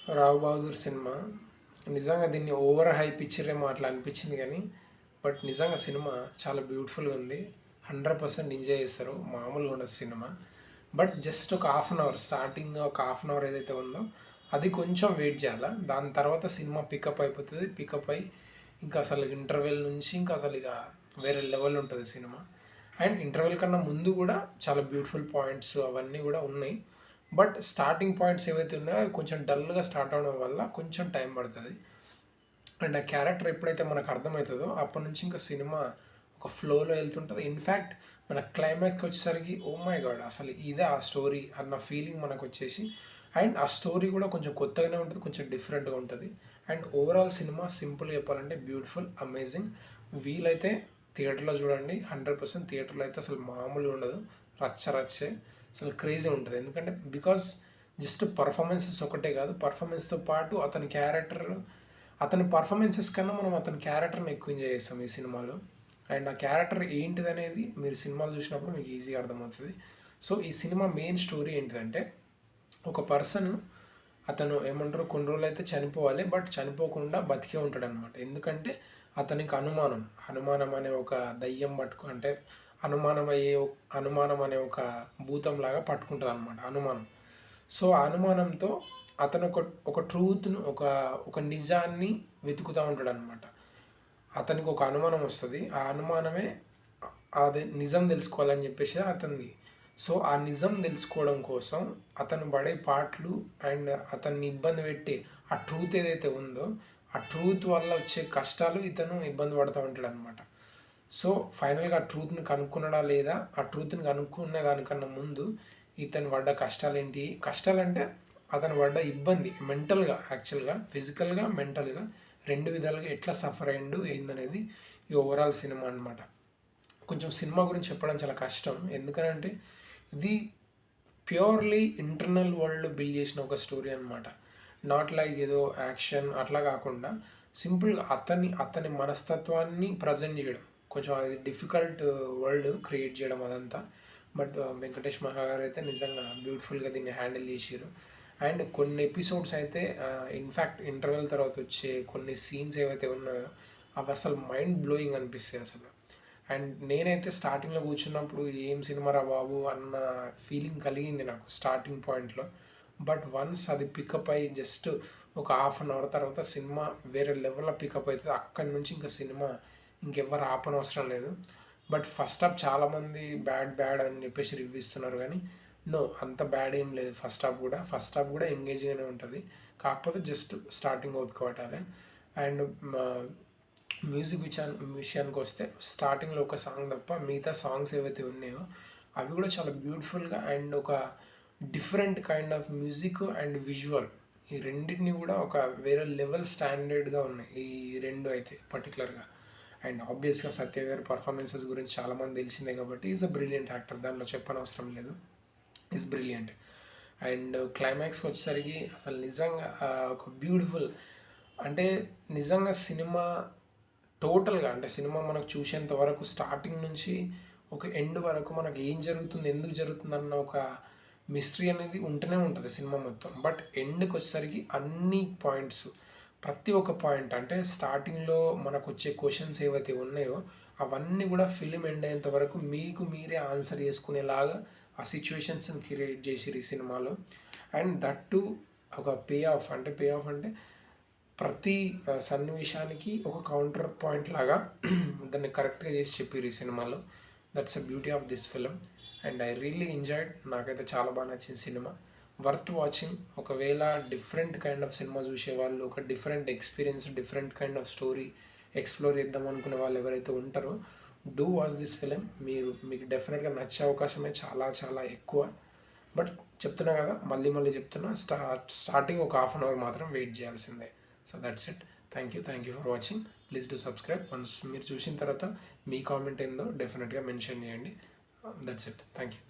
రావు Bahadur cinema నిజంగా దీన్ని over hype ఇచ్చిరేమో అట్లా అనిపించింది కానీ బట్ నిజంగా సినిమా చాలా బ్యూటిఫుల్గా ఉంది. 100% ఎంజాయ్ చేస్తారు, మామూలుగా ఉండదు సినిమా. బట్ జస్ట్ ఒక హాఫ్ అన్ అవర్, స్టార్టింగ్ ఒక హాఫ్ అన్ అవర్ ఏదైతే ఉందో అది కొంచెం వెయిట్ చేయాలి. దాని తర్వాత సినిమా పికప్ అయిపోతుంది. పికప్ అయ్యి ఇంకా అసలు ఇంటర్వెల్ నుంచి ఇంకా అసలు ఇక వేరే లెవెల్ ఉంటుంది సినిమా. అండ్ ఇంటర్వెల్ కన్నా ముందు కూడా చాలా బ్యూటిఫుల్ పాయింట్స్ అవన్నీ కూడా ఉన్నాయి. బట్ స్టార్టింగ్ పాయింట్స్ ఏవైతే ఉన్నాయో అవి కొంచెం డల్గా స్టార్ట్ అవడం వల్ల కొంచెం టైం పడుతుంది. అండ్ ఆ క్యారెక్టర్ ఎప్పుడైతే మనకు అర్థమవుతుందో అప్పటి నుంచి ఇంకా సినిమా ఒక ఫ్లోలో వెళ్తుంటుంది. ఇన్ఫ్యాక్ట్ మన క్లైమాక్స్కి వచ్చేసరికి ఓ మై గాడ్ అసలు ఇదే ఆ స్టోరీ అన్న ఫీలింగ్ మనకు వచ్చేసి, అండ్ ఆ స్టోరీ కూడా కొంచెం కొత్తగానే ఉంటుంది, కొంచెం డిఫరెంట్గా ఉంటుంది. అండ్ ఓవరాల్ సినిమా సింపుల్గా చెప్పాలంటే బ్యూటిఫుల్, అమేజింగ్. వీలైతే థియేటర్లో చూడండి. 100% థియేటర్లో అయితే అసలు మామూలుగా ఉండదు, రచ్చే అసలు క్రేజీ ఉంటుంది. ఎందుకంటే బికాజ్ జస్ట్ పర్ఫార్మెన్సెస్ ఒకటే కాదు, పర్ఫార్మెన్స్తో పాటు అతని క్యారెక్టర్, అతని పర్ఫార్మెన్సెస్ కన్నా మనం అతని క్యారెక్టర్ని ఎక్కువ ఎంజాయ్ చేస్తాం ఈ సినిమాలో. అండ్ ఆ క్యారెక్టర్ ఏంటిది అనేది మీరు సినిమాలు చూసినప్పుడు మీకు ఈజీగా అర్థమవుతుంది. సో ఈ సినిమా మెయిన్ స్టోరీ ఏంటిదంటే, ఒక పర్సన్ అతను ఏమంటారు కొన్ని రోజులు అయితే చనిపోవాలి, బట్ చనిపోకుండా బతికే ఉంటాడు అనమాట. ఎందుకంటే అతనికి అనుమానం అనే ఒక దయ్యం అంటే అనుమానం అనే ఒక భూతంలాగా పట్టుకుంటుంది అనమాట అనుమానం. సో ఆ అనుమానంతో అతను ఒక ట్రూత్ను ఒక నిజాన్ని వెతుకుతూ ఉంటాడు అనమాట. అతనికి ఒక అనుమానం వస్తుంది, ఆ అనుమానమే అది నిజం తెలుసుకోవాలని చెప్పేసి అతనిది. సో ఆ నిజం తెలుసుకోవడం కోసం అతను పడే పాటలు అండ్ అతన్ని ఇబ్బంది పెట్టే ఆ ట్రూత్ ఏదైతే ఉందో ఆ ట్రూత్ వల్ల వచ్చే కష్టాలు ఇతను ఇబ్బంది పడుతూ ఉంటాడు అనమాట. సో ఫైనల్గా ఆ ట్రూత్ని కనుక్కున్నాడా లేదా, ఆ ట్రూత్ని కనుక్కునే దానికన్నా ముందు ఇతను పడ్డ కష్టాలు ఏంటి, కష్టాలంటే అతను పడ్డ ఇబ్బంది మెంటల్గా, యాక్చువల్గా ఫిజికల్గా మెంటల్గా రెండు విధాలుగా ఎట్లా సఫర్ అయ్యిండు ఏందనేది ఈ ఓవరాల్ సినిమా అనమాట. కొంచెం సినిమా గురించి చెప్పడం చాలా కష్టం, ఎందుకంటే ఇది ప్యూర్లీ ఇంటర్నల్ వరల్డ్ బిల్డ్ చేసిన ఒక స్టోరీ అనమాట. నాట్ లైక్ ఏదో యాక్షన్ అట్లా కాకుండా సింపుల్గా అతని మనస్తత్వాన్ని ప్రజెంట్ చేయడం. కొంచెం అది డిఫికల్ట్ వరల్డ్ క్రియేట్ చేయడం అదంతా. బట్ వెంకటేష్ మహా గారు అయితే నిజంగా బ్యూటిఫుల్గా దీన్ని హ్యాండిల్ చేసారు. అండ్ కొన్ని ఎపిసోడ్స్ అయితే ఇన్ఫ్యాక్ట్ ఇంటర్వెల్ తర్వాత వచ్చే కొన్ని సీన్స్ ఏవైతే ఉన్నాయో అవి అసలు మైండ్ బ్లోయింగ్ అనిపిస్తాయి అసలు. అండ్ నేనైతే స్టార్టింగ్లో కూర్చున్నప్పుడు ఏం సినిమా రా బాబు అన్న ఫీలింగ్ కలిగింది నాకు స్టార్టింగ్ పాయింట్లో. బట్ వన్స్ అది పికప్ అయ్యి జస్ట్ ఒక హాఫ్ అన్ అవర్ తర్వాత సినిమా వేరే లెవెల్లో పికప్ అవుతుంది. అక్కడి నుంచి ఇంకా సినిమా ఇంకెవ్వరు ఆపనవసరం లేదు. బట్ ఫస్ట్ హాఫ్ చాలామంది బ్యాడ్ అని చెప్పేసి రివ్యూ ఇస్తున్నారు, కానీ నో అంత బ్యాడ్ ఏం లేదు. ఫస్ట్ హాఫ్ కూడా ఎంగేజింగ్గానే ఉంటుంది. కాకపోతే జస్ట్ స్టార్టింగ్ ఓపిక పట్టాలి. అండ్ మ్యూజిక్ విషయానికి వస్తే స్టార్టింగ్లో ఒక సాంగ్ తప్ప మిగతా సాంగ్స్ ఏవైతే ఉన్నాయో అవి కూడా చాలా బ్యూటిఫుల్గా అండ్ ఒక different kind of music and visual ఈ రెండింటిని కూడా ఒక వేరే లెవెల్ స్టాండర్డ్గా ఉన్నాయి ఈ రెండు అయితే పర్టికులర్గా. అండ్ ఆబ్వియస్గా సత్య గారి పర్ఫార్మెన్సెస్ గురించి చాలామంది తెలిసిందే కాబట్టి ఈజ్ అ బ్రిలియంట్ యాక్టర్, దానిలో చెప్పనవసరం లేదు, ఈజ్ బ్రిలియంట్. అండ్ క్లైమాక్స్కి వచ్చేసరికి అసలు నిజంగా ఒక బ్యూటిఫుల్, అంటే నిజంగా సినిమా టోటల్గా అంటే సినిమా మనకు చూసేంత వరకు స్టార్టింగ్ నుంచి ఒక ఎండ్ వరకు మనకు ఏం జరుగుతుంది, ఎందుకు జరుగుతుంది అన్న ఒక మిస్టరీ అనేది ఉంటూనే ఉంటుంది సినిమా మొత్తం. బట్ ఎండ్కి వచ్చేసరికి అన్ని పాయింట్స్, ప్రతి ఒక్క పాయింట్ అంటే స్టార్టింగ్లో మనకు వచ్చే క్వశ్చన్స్ ఏవైతే ఉన్నాయో అవన్నీ కూడా ఫిలిం ఎండ్ అయ్యేంత వరకు మీకు మీరే ఆన్సర్ చేసుకునేలాగా ఆ సిచ్యువేషన్స్ని క్రియేట్ చేసిరు ఈ సినిమాలో. అండ్ దట్ టు ఒక పే ఆఫ్ అంటే ప్రతి సన్నివేశానికి ఒక కౌంటర్ పాయింట్ లాగా దాన్ని కరెక్ట్గా చేసి చెప్పారు ఈ సినిమాలో. That's a beauty of this film and I really enjoyed. నాకైతే చాలా బాగా నచ్చింది సినిమా, వర్త్ వాచింగ్. ఒకవేళ డిఫరెంట్ కైండ్ ఆఫ్ సినిమా చూసేవాళ్ళు, ఒక different experience, different kind of story explore చేద్దాం అనుకునే వాళ్ళు ఎవరైతే ఉంటారో డూ వాచ్ దిస్ ఫిలిం. మీకు డెఫినెట్గా నచ్చే అవకాశమే చాలా చాలా ఎక్కువ. బట్ చెప్తున్నా కదా, మళ్ళీ చెప్తున్నా, స్టార్టింగ్ ఒక హాఫ్ అన్ అవర్ మాత్రం వెయిట్ చేయాల్సిందే. So that's it. Thank you for watching. Please do subscribe. Once మీరు చూసిన తర్వాత మీ కామెంట్ ఏందో డెఫినెట్గా మెన్షన్ చేయండి. That's it. Thank you.